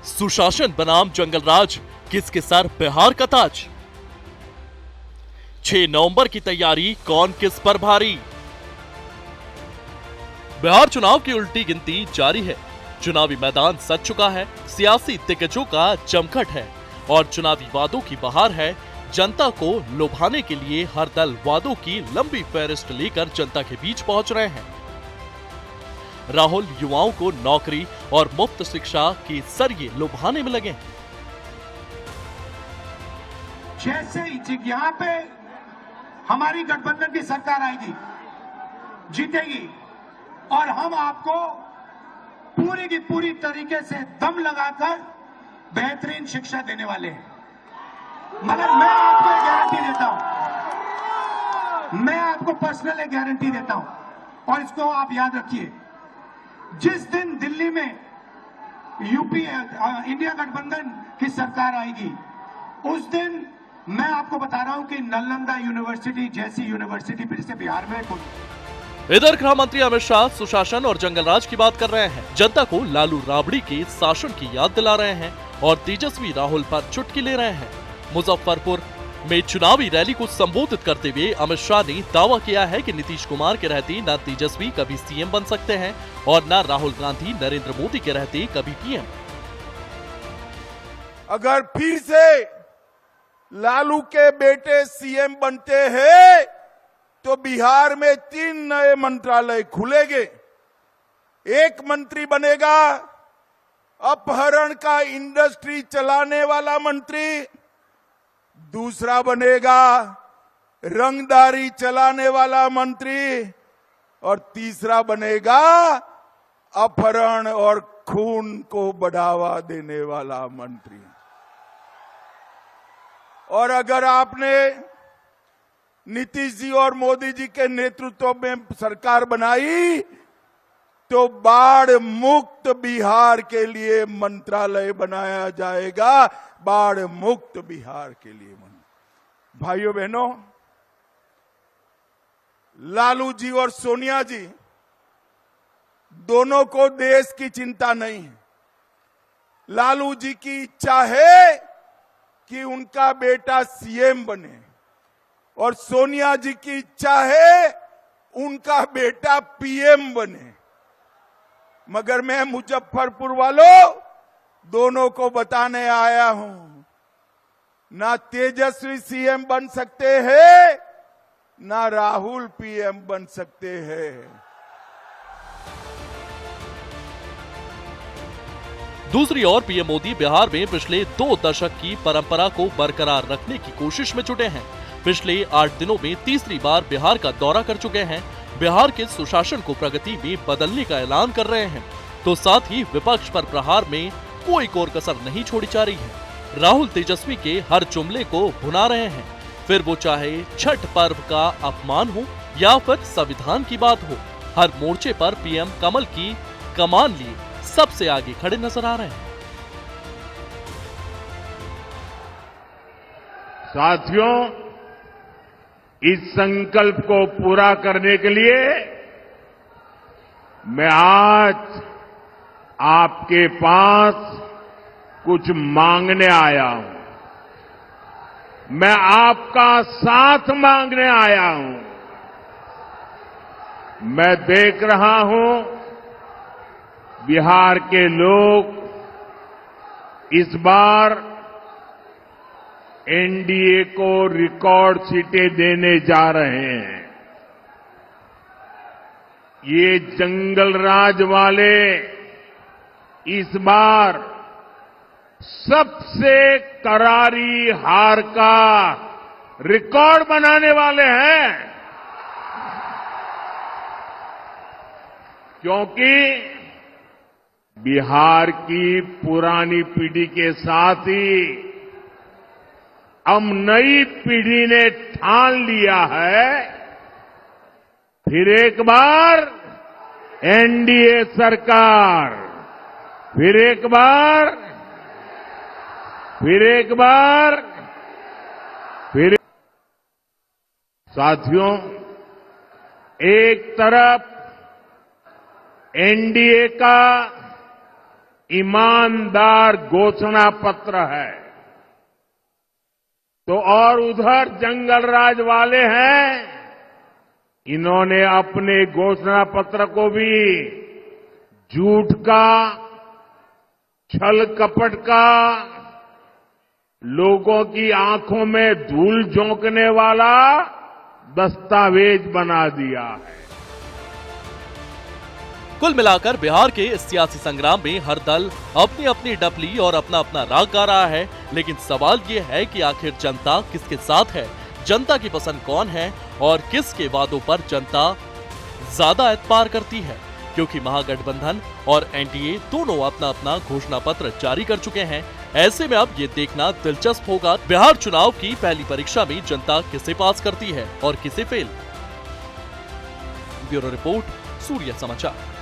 सुशासन बनाम जंगलराज, किसके सर बिहार का ताज। 6 नवंबर की तैयारी, कौन किस पर भारी। बिहार चुनाव की उल्टी गिनती जारी है। चुनावी मैदान सज चुका है, सियासी दिग्गजों का जमघट है और चुनावी वादों की बहार है। जनता को लुभाने के लिए हर दल वादों की लंबी फेहरिस्त लेकर जनता के बीच पहुंच रहे हैं। राहुल युवाओं को नौकरी और मुफ्त शिक्षा के जरिए लुभाने में लगे हैं। जैसे यहाँ पे हमारी गठबंधन की सरकार आएगी, जीतेगी और हम आपको पूरी की पूरी तरीके से दम लगाकर बेहतरीन शिक्षा देने वाले हैं। मगर मैं आपको एक गारंटी देता हूं, मैं आपको पर्सनल एक गारंटी देता हूं और इसको आप याद रखिए। जिस दिन दिल्ली में इंडिया गठबंधन की सरकार आएगी, उस दिन मैं आपको बता रहा हूं कि नालंदा यूनिवर्सिटी जैसी यूनिवर्सिटी फिर से बिहार में खुली। इधर गृह मंत्री अमित शाह सुशासन और जंगलराज की बात कर रहे हैं। जनता को लालू राबड़ी के शासन की याद दिला रहे हैं और तेजस्वी राहुल पर चुटकी ले रहे हैं। मुजफ्फरपुर में चुनावी रैली को संबोधित करते हुए अमित शाह ने दावा किया है कि नीतीश कुमार के रहते न तेजस्वी कभी सीएम बन सकते हैं और न राहुल गांधी नरेंद्र मोदी के रहते कभी पीएम। अगर फिर से लालू के बेटे सीएम बनते हैं तो बिहार में 3 नए मंत्रालय खुलेंगे। एक मंत्री बनेगा अपहरण का इंडस्ट्री चलाने वाला मंत्री, दूसरा बनेगा रंगदारी चलाने वाला मंत्री और तीसरा बनेगा अपहरण और खून को बढ़ावा देने वाला मंत्री। और अगर आपने नीतीश जी और मोदी जी के नेतृत्व में सरकार बनाई तो बाढ़ मुक्त बिहार के लिए मंत्रालय बनाया जाएगा। बाढ़ मुक्त बिहार के लिए भाइयों बहनों, लालू जी और सोनिया जी दोनों को देश की चिंता नहीं है। लालू जी की इच्छा है कि उनका बेटा सीएम बने और सोनिया जी की इच्छा है उनका बेटा पीएम बने। मगर मैं मुजफ्फरपुर वालों दोनों को बताने आया हूं, ना तेजस्वी सीएम बन सकते हैं, ना राहुल पीएम बन सकते हैं। दूसरी ओर पीएम मोदी बिहार में पिछले 2 दशक की परंपरा को बरकरार रखने की कोशिश में जुटे हैं। पिछले 8 दिनों में तीसरी बार बिहार का दौरा कर चुके हैं। बिहार के सुशासन को प्रगति में बदलने का ऐलान कर रहे हैं, तो साथ ही विपक्ष पर प्रहार में कोई कोर कसर नहीं छोड़ी जा रही है। राहुल तेजस्वी के हर जुमले को भुना रहे हैं, फिर वो चाहे छठ पर्व का अपमान हो या फिर संविधान की बात हो। हर मोर्चे पर पीएम कमल की कमान लिए सबसे आगे खड़े नजर आ रहे हैं। साथियों, इस संकल्प को पूरा करने के लिए मैं आज आपके पास कुछ मांगने आया हूं। मैं आपका साथ मांगने आया हूं। मैं देख रहा हूं बिहार के लोग इस बार एनडीए को रिकॉर्ड सीटें देने जा रहे हैं। ये जंगल राज वाले इस बार सबसे करारी हार का रिकॉर्ड बनाने वाले हैं, क्योंकि बिहार की पुरानी पीढ़ी के साथ ही अब नई पीढ़ी ने ठान लिया है फिर एक बार एनडीए सरकार, फिर एक बार साथियों, एक तरफ एनडीए का ईमानदार घोषणा पत्र है, तो और उधर जंगल राज वाले हैं, इन्होंने अपने घोषणा पत्र को भी झूठ का, छल कपट का, लोगों की आंखों में धूल झोंकने वाला दस्तावेज बना दिया है। कुल मिलाकर बिहार के इस सियासी संग्राम में हर दल अपनी अपनी डपली और अपना अपना राग गा रहा है, लेकिन सवाल ये है कि आखिर जनता किसके साथ है, जनता की पसंद कौन है और किसके वादों पर जनता ज्यादा एतबार करती है, क्योंकि महागठबंधन और एनडीए दोनों अपना अपना घोषणा पत्र जारी कर चुके हैं। ऐसे में अब ये देखना दिलचस्प होगा बिहार चुनाव की पहली परीक्षा में जनता किसे पास करती है और किसे फेल। ब्यूरो रिपोर्ट, सूर्य समाचार।